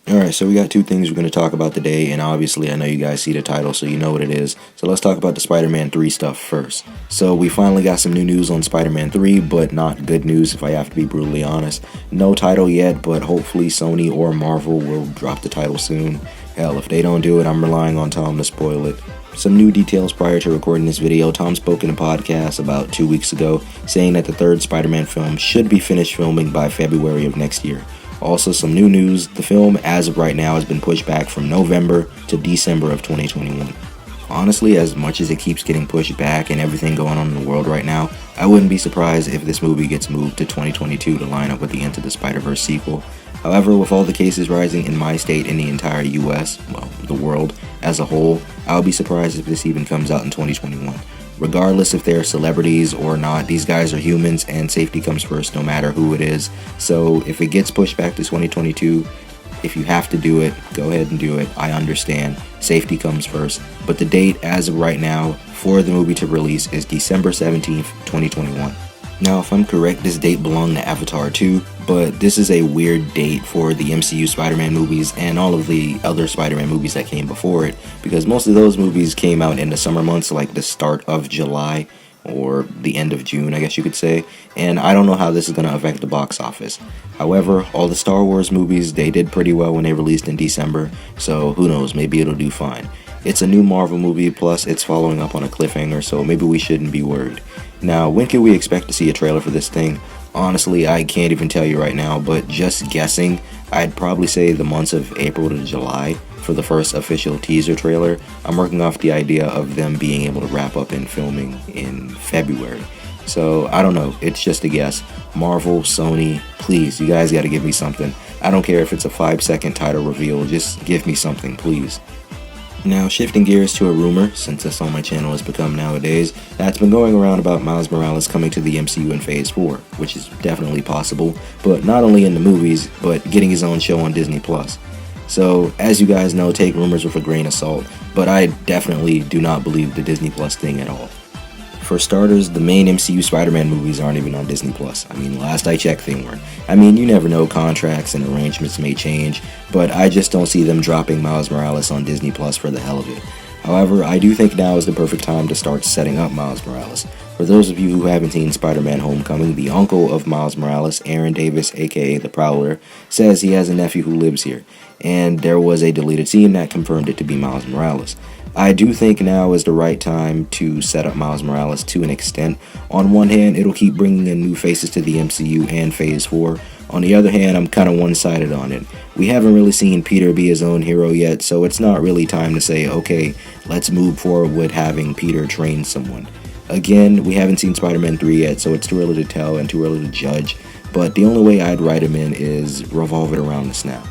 Alright, so we got two things we're going to talk about today, and obviously I know you guys see the title, so you know what it is. So let's talk about the Spider-Man 3 stuff first. So we finally got some new news on Spider-Man 3, but not good news if I have to be brutally honest. No title yet, but hopefully Sony or Marvel will drop the title soon. Hell, if they don't do it, I'm relying on Tom to spoil it. Some new details prior to recording this video. Tom spoke in a podcast about 2 weeks ago, saying that the third Spider-Man film should be finished filming by February of next year. Also, some new news, the film as of right now has been pushed back from November to December of 2021. Honestly, as much as it keeps getting pushed back and everything going on in the world right now, I wouldn't be surprised if this movie gets moved to 2022 to line up with the Into the Spider-Verse sequel. However, with all the cases rising in my state and the entire US, well, the world as a whole, I'll be surprised if this even comes out in 2021. Regardless if they're celebrities or not, these guys are humans and safety comes first no matter who it is. So if it gets pushed back to 2022, if you have to do it, go ahead and do it. I understand. Safety comes first. But the date as of right now for the movie to release is December 17th, 2021. Now, if I'm correct, this date belonged to Avatar 2, but this is a weird date for the MCU Spider-Man movies and all of the other Spider-Man movies that came before it, because most of those movies came out in the summer months, like the start of July, or the end of June, I guess you could say, and I don't know how this is going to affect the box office. However, all the Star Wars movies, they did pretty well when they released in December, so who knows, maybe it'll do fine. It's a new Marvel movie, plus it's following up on a cliffhanger, so maybe we shouldn't be worried. Now, when can we expect to see a trailer for this thing? Honestly, I can't even tell you right now, but just guessing, I'd probably say the months of April to July for the first official teaser trailer. I'm working off the idea of them being able to wrap up in filming in February. So, I don't know, it's just a guess. Marvel, Sony, please, you guys gotta give me something. I don't care if it's a 5-second title reveal, just give me something, please. Now, shifting gears to a rumor, since that's all my channel has become nowadays, that's been going around about Miles Morales coming to the MCU in Phase 4, which is definitely possible, but not only in the movies, but getting his own show on Disney+. So, as you guys know, take rumors with a grain of salt, but I definitely do not believe the Disney Plus thing at all. For starters, the main MCU Spider-Man movies aren't even on Disney+. I mean, last I checked, they weren't. I mean, you never know, contracts and arrangements may change, but I just don't see them dropping Miles Morales on Disney Plus for the hell of it. However, I do think now is the perfect time to start setting up Miles Morales. For those of you who haven't seen Spider-Man Homecoming, the uncle of Miles Morales, Aaron Davis, aka the Prowler, says he has a nephew who lives here, and there was a deleted scene that confirmed it to be Miles Morales. I do think now is the right time to set up Miles Morales to an extent. On one hand, it'll keep bringing in new faces to the MCU and Phase 4. On the other hand, I'm kind of one-sided on it. We haven't really seen Peter be his own hero yet, so it's not really time to say, okay, let's move forward with having Peter train someone. Again, we haven't seen Spider-Man 3 yet, so it's too early to tell and too early to judge, but the only way I'd write him in is revolve it around the snap.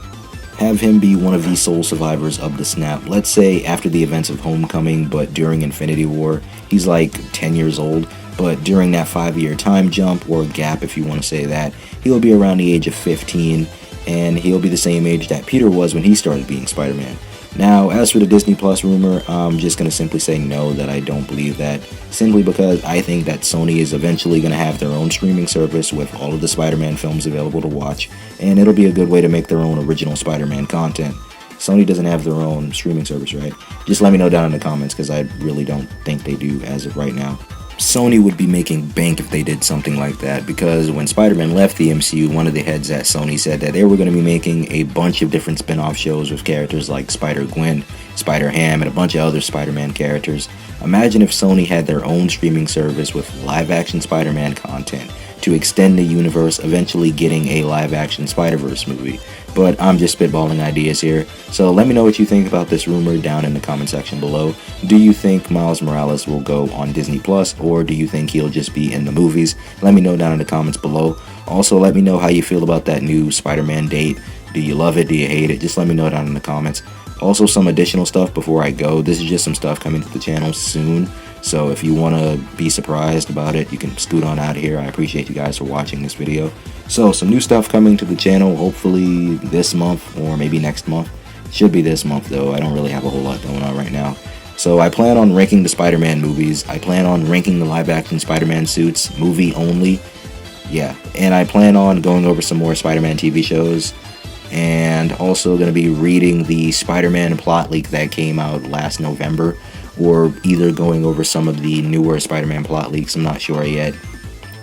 Have him be one of the sole survivors of the snap. Let's say after the events of Homecoming, but during Infinity War. He's like 10 years old, but during that 5-year time jump, or gap if you want to say that, he'll be around the age of 15, and he'll be the same age that Peter was when he started being Spider-Man. Now, as for the Disney Plus rumor, I'm just going to simply say no, that I don't believe that, simply because I think that Sony is eventually going to have their own streaming service with all of the Spider-Man films available to watch, and it'll be a good way to make their own original Spider-Man content. Sony doesn't have their own streaming service, right? Just let me know down in the comments, because I really don't think they do as of right now. Sony would be making bank if they did something like that, because when Spider-Man left the MCU, one of the heads at Sony said that they were going to be making a bunch of different spin-off shows with characters like Spider-Gwen, Spider-Ham, and a bunch of other Spider-Man characters. Imagine if Sony had their own streaming service with live-action Spider-Man content to extend the universe, eventually getting a live-action Spider-Verse movie. But I'm just spitballing ideas here, so let me know what you think about this rumor down in the comment section below. Do you think Miles Morales will go on Disney Plus, or do you think he'll just be in the movies? Let me know down in the comments below. Also, let me know how you feel about that new Spider-Man date. Do you love it? Do you hate it? Just let me know down in the comments. Also, some additional stuff before I go. This is just some stuff coming to the channel soon, so if you want to be surprised about it, you can scoot on out of here. I appreciate you guys for watching this video. So, some new stuff coming to the channel, hopefully this month or maybe next month. Should be this month though, I don't really have a whole lot going on right now. So I plan on ranking the Spider-Man movies. I plan on ranking the live-action Spider-Man suits, movie only. Yeah, and I plan on going over some more Spider-Man TV shows. and also going to be reading the Spider-Man plot leak that came out last November, or either going over some of the newer Spider-Man plot leaks. I'm not sure yet.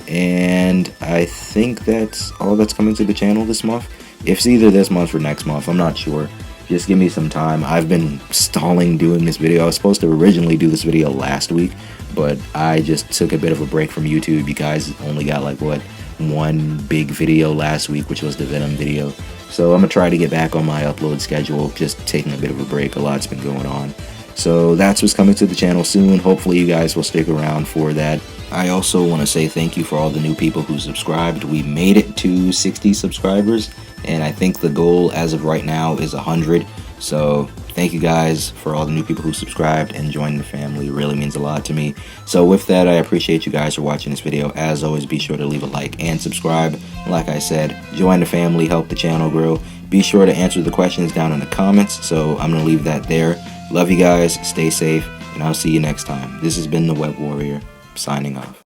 And I think that's all that's coming to the channel this month. If it's either this month or next month, I'm not sure. Just give me some time. I've been stalling doing this video. I was supposed to originally do this video last week, but I just took a bit of a break from YouTube. You guys only got like, what, one big video last week, which was the Venom video. So I'm going to try to get back on my upload schedule, just taking a bit of a break. A lot's been going on. So that's what's coming to the channel soon. Hopefully you guys will stick around for that. I also want to say thank you for all the new people who subscribed. We made it to 60 subscribers, and I think the goal as of right now is 100. So thank you guys for all the new people who subscribed and joined the family. It really means a lot to me. So with that, I appreciate you guys for watching this video. As always, be sure to leave a like and subscribe. Like I said, join the family, help the channel grow. Be sure to answer the questions down in the comments, so I'm going to leave that there. Love you guys, stay safe, and I'll see you next time. This has been the Web Warrior, signing off.